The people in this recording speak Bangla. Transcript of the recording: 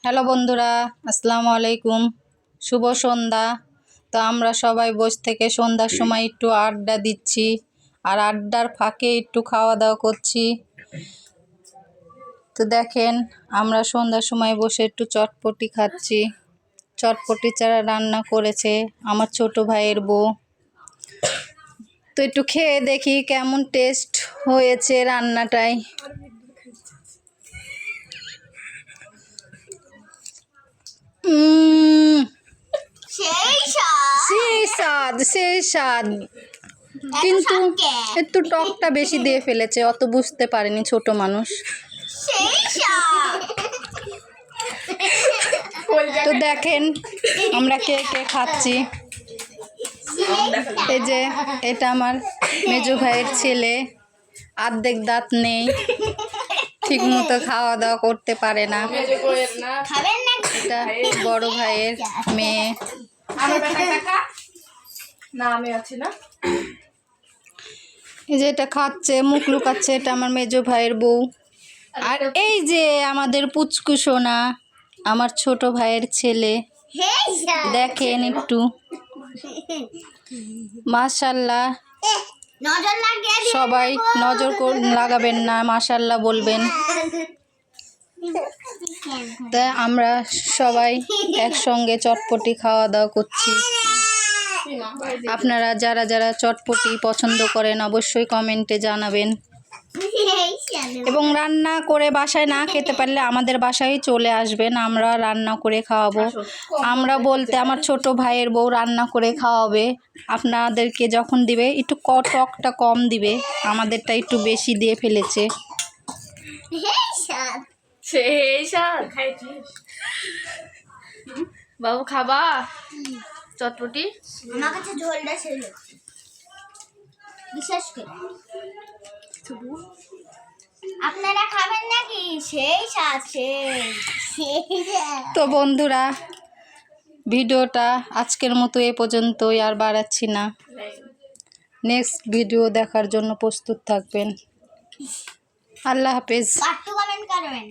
হ্যালো বন্ধুরা, আসসালামু আলাইকুম, শুভ সন্ধ্যা। তো আমরা সবাই বসে থেকে সন্ধ্যার সময় একটু আড্ডা দিচ্ছি, আর আড্ডার ফাঁকে একটু খাওয়া দাওয়া করছি। তো দেখেন, আমরা সন্ধ্যার সময় বসে একটু চটপটি খাচ্ছি। চটপটি চারা রান্না করেছে আমার ছোট ভাইয়ের বউ। তো একটু খেয়ে দেখি কেমন টেস্ট হয়েছে রান্নাটায়। সেই স্বাদ, কিন্তু একটু টকটা বেশি দিয়ে ফেলেছে, অত বুঝতে পারেনি ছোট মানুষ। তো দেখেন আমরা কে কে খাচ্ছি। এই যে এটা আমার মেজো ভাইয়ের ছেলে, অর্ধেক দাঁত নেই, ঠিক মতো খাওয়া দাওয়া করতে পারে না। এটা বড় ভাইয়ের মেয়ে। এই যে এটা খাচ্ছে, মুখ লুকাচ্ছে, এটা আমার মেজো ভাইয়ের বউ। আর এই যে আমাদের পুচকু সোনা, আমার ছোট ভাইয়ের ছেলে। দেখেন একটু, মাশাআল্লাহ। সবাই নজর লাগাবেন না, মাশাআল্লাহ বলবেন। তাই আমরা সবাই একসঙ্গে চটপটি খাওয়া দাওয়া করছি। আপনারা যারা যারা চটপটি পছন্দ করেন অবশ্যই কমেন্টে জানাবেন, এবং রান্না করে বাসায় না খেতে পারলে আমাদের বাসায় চলে আসবেন, আমরা রান্না করে খাওয়াবো। আমরা বলতে আমার ছোট ভাইয়ের বউ রান্না করে খাওয়াবে। আপনাদেরকে যখন দিবে একটু টকটা কম দিবে, আমাদেরটা একটু বেশি দিয়ে ফেলেছে। বাবু খাবা চটপটি? আমার কাছে ঝোলটা ছিল, বিশেষ করে আপনারা খাবেন নাকি? সেই সাথে তো বন্ধুরা, ভিডিওটা আজকের মতো এ পর্যন্তই, আর বাড়াচ্ছি না। নেক্সট ভিডিও দেখার জন্য প্রস্তুত থাকবেন। আল্লাহ হাফেজ। কমেন্ট করবেন।